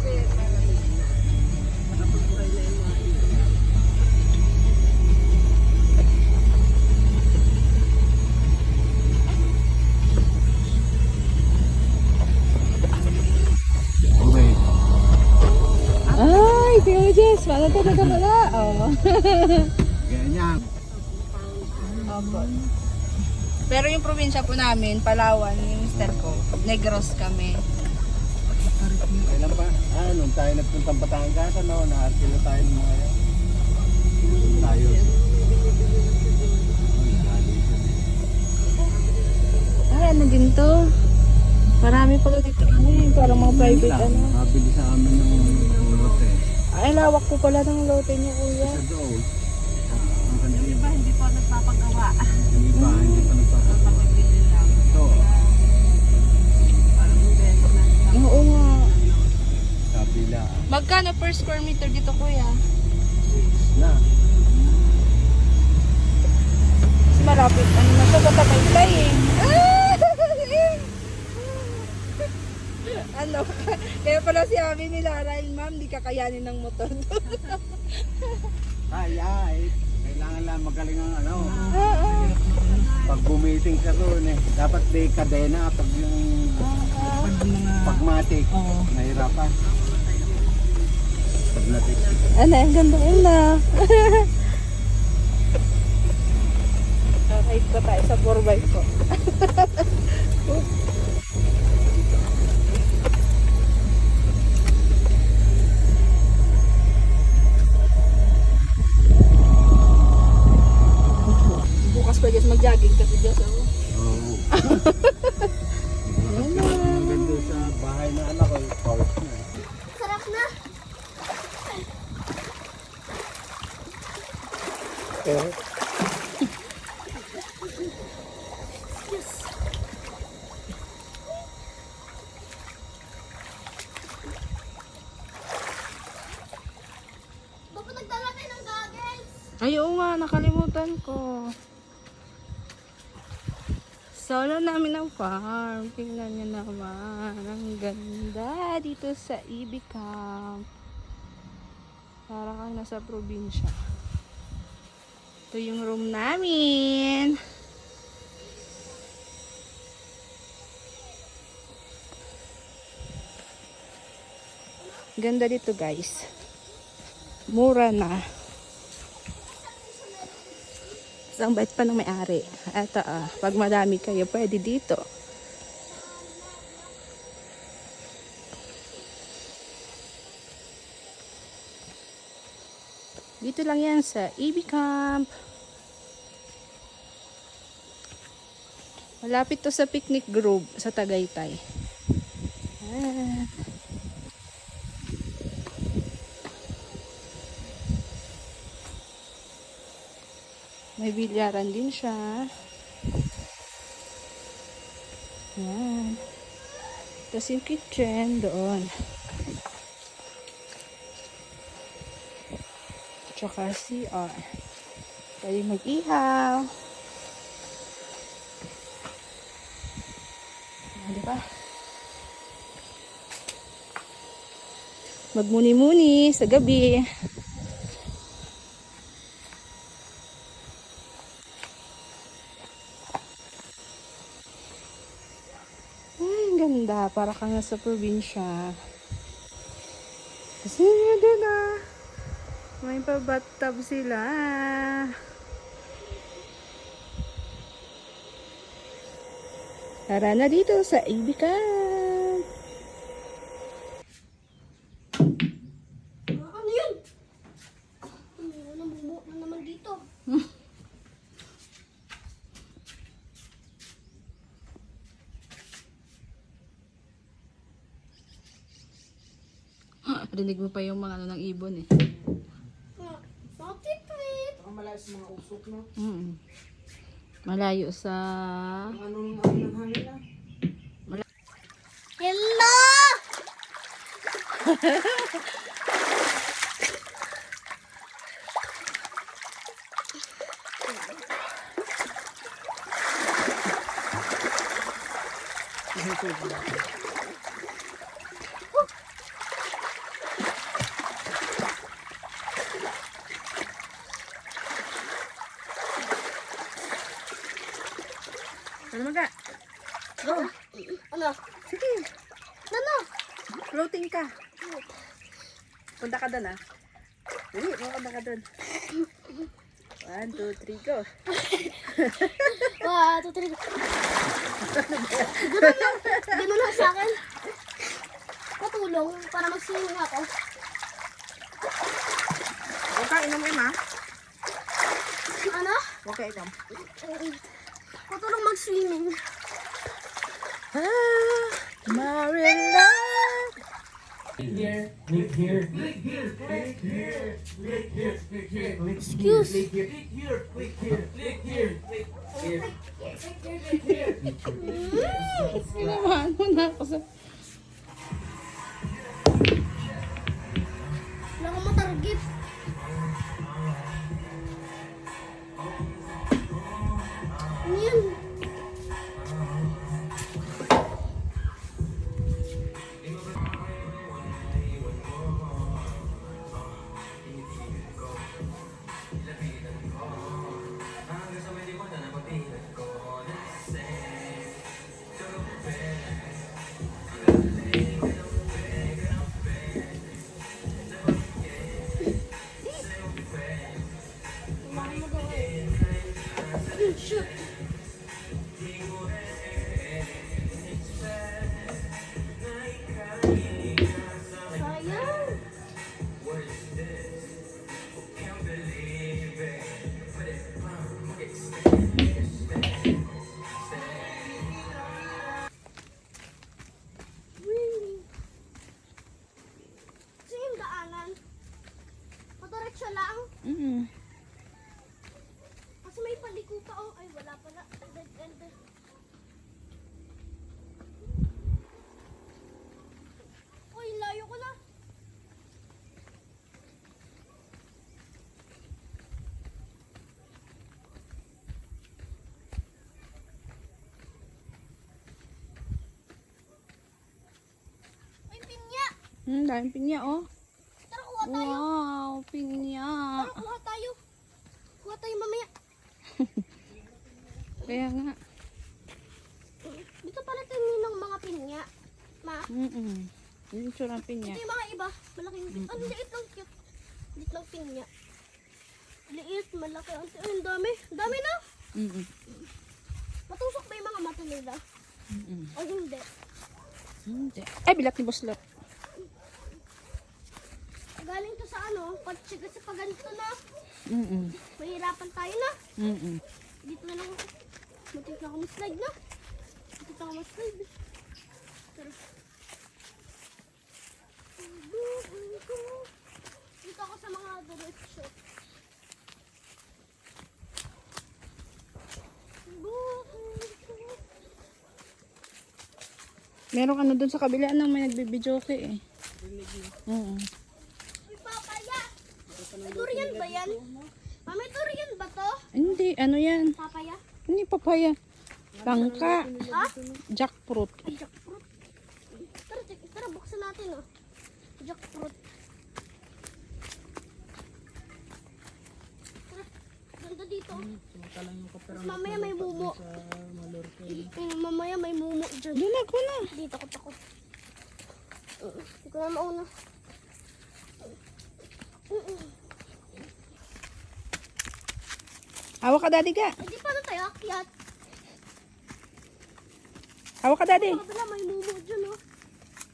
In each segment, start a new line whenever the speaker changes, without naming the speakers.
Ay, Tio Jess, paano talaga pala? Oo.
Ganyan.
Opo. Pero yung probinsya po namin, Palawan, yung mister ko, Negros kami.
Kailan pa? Nung tayo nagpuntang Batangas, na-arkilo tayo ng mga yan. Tayo.
Ay, ano din to? Marami pala dito parang mga private ano.
Mabili sa amin ng lote.
Ay, lawak po pala ng lote niyo, kuya.
Sa doon.
Yung iba hindi pa nagpapagawa.
Yung iba, hindi pa nagpapagawa. Ito,
Oo nga.
kabila.
Magkano per square meter dito, kuya?
Na.
Kasi malapit. Ano na siya, tatapay eh. Ano? Kaya pala si Ami nila, Ryan, ma'am, di kakayanin ng motor doon.
Kaya eh. Kailangan lang magaling ang ano. Pag bumiting ka doon eh. Dapat may kadena pag yung pagmatic. Nahirapan. Pag natik.
Ano, ang ganda na. Kahit pa tayo sa 4x4. Bukas pa dyan mag-jogging kasi dyan sa
Oo. Ang ganda sa bahay na anak ko. Park na.
Sarap na. Baka nagdala tayo ng goggles.
Ay, oo nga, nakalimutan ko. Solo namin ang farm. Tingnan nyo naman. Ang ganda dito sa EB Camp. Para kang nasa probinsya. Ito yung room namin. Ganda dito, guys. Mura na. Ang bait pa ng may-ari. Eto pag madami kayo, pwede dito. Dito lang yan sa EB Camp. Malapit to sa picnic grove sa Tagaytay. May bilyaran din siya. Yan. Tapos yung kitchen doon. Tsaka CR. Pwede mag-ihaw. Diba? Magmuni-muni sa gabi. Ganda, para kang nasa probinsya. Kasi doon may pa-bathtub sila. Tara na dito sa EB Camp.
Ano yun? Namumuo na naman dito.
Rinig mo pa yung mga ano ng ibon eh.
Bakit wait?
Malayo sa mga usok, no?
Malayo sa...
Ano ng hangin na?
Hello! Ano?
Sige,
Ano?
floating ka. Punta ka doon ah. Dali, punta ka doon. 1, 2, 3, go.
Wow, tutulog. Hindi mo na sa akin. Patulong para mag-swimming ako.
Huwag ka inom, Emma.
Ano?
Huwag ka inom.
Patulong mag-swimming.
Ah, Marilla.
Excuse.
Sinamahan mo na ako sa...
Wala akong matargit. Ano yan? Shoot. Sayang. Saan yung daanan? Padiretso lang? Kasi may paliko pa, oh. Ay, wala pala. Dead end. Uy, layo ko na. Ay, pinya.
Daming pinya, oh.
Tara, kuha tayo.
Wow, pinya.
Tara, kuha tayo. Kuha tayo mamaya.
Kaya nga.
Dito pala tingin ng mga pinya. Ma,
Yung tsura ng pinya.
ito yung mga iba. Malaking, ang liit lang cute. Liit lang pinya. Liit, malaki. Ay, ang dami. Ang dami na. Matusok ba yung mga mata nila? O hindi?
Hindi. Ay, bilat ni Boslot.
Galing to sa ano, kasi pag ganito na,
Mm-mm.
mahirapan tayo na.
Mm-mm.
Dito na lang ako. Matik na ako ma-slide na. Matik na ako ma-slide. Tara. Dito ako sa mga diretso.
Merong ano dun sa kabila na may nagbibidyoke eh. Oo.
Uy, papaya! May durian ba yan? May durian ba to?
Hindi, ano yan?
Papaya?
Hindi papaya. Langka.
Ha?
Jackfruit.
Ay, jackfruit. Tara, buksan natin oh. Jackfruit. Tara, ganda dito. Tapos mamaya may mumo. Mamaya may mumo dyan.
Doon ako na.
Dito ako takot. Hindi ko na mauna.
Hawak ka, daddy ka.
Hindi pa na tayo akyat.
Hawak ka, daddy.
Sa kabila may mumo dyan oh.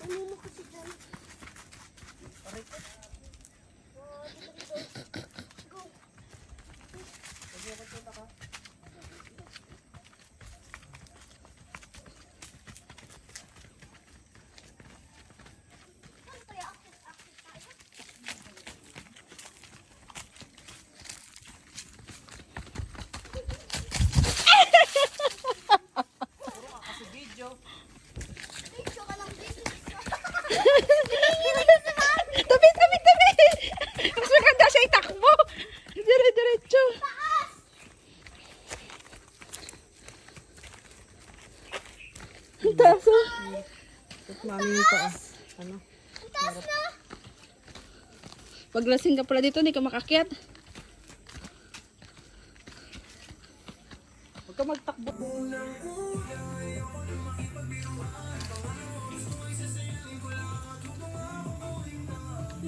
May mumo kasi dyan. Go. Saan tayo akyat tayo? Video ka lang dito.
Tabi, tabi, tabi. Mas maganda siya itakbo. Dire-diretso. Ang taas oh.
Mami pa ah. Ano?
Ang taas na.
Pag lasing ka pala dito, hindi ka makakyat.
Huwag ka magtakbo.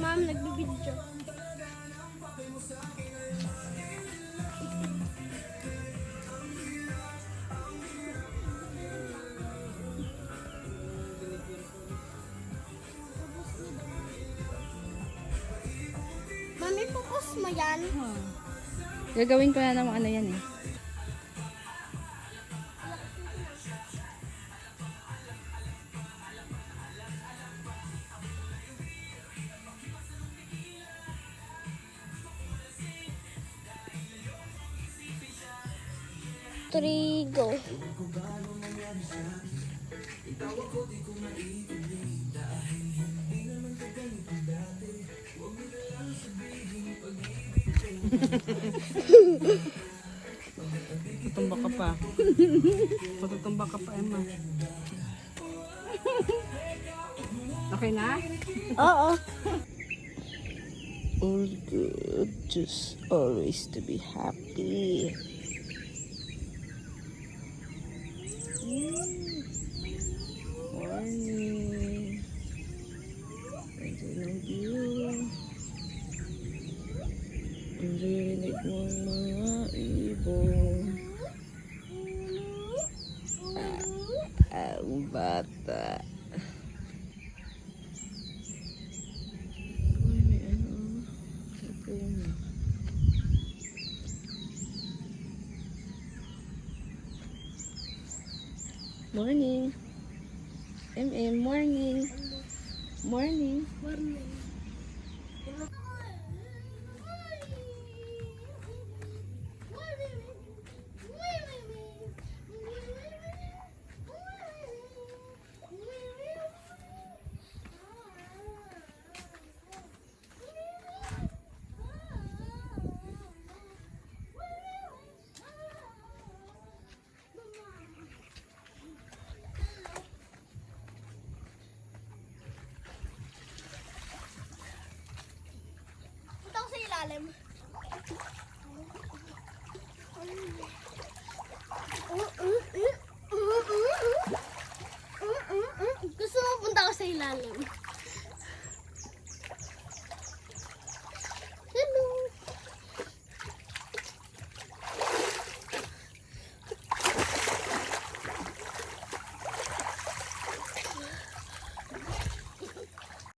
Ma'am, nagbibidyo. Mami, focus mo yan.
Gagawin ko na naman ano yan eh.
Three, go.
Tutumba ka pa. Patutumba ka pa, Emma. Okay na?
Oo.
All good, just always to be happy. Morning. Enjoy ng view. Enjoy rinig mong mga ibon. Ang bata. Uy, may ano. Ito yun. Morning. MM, morning. Morning.
Morning.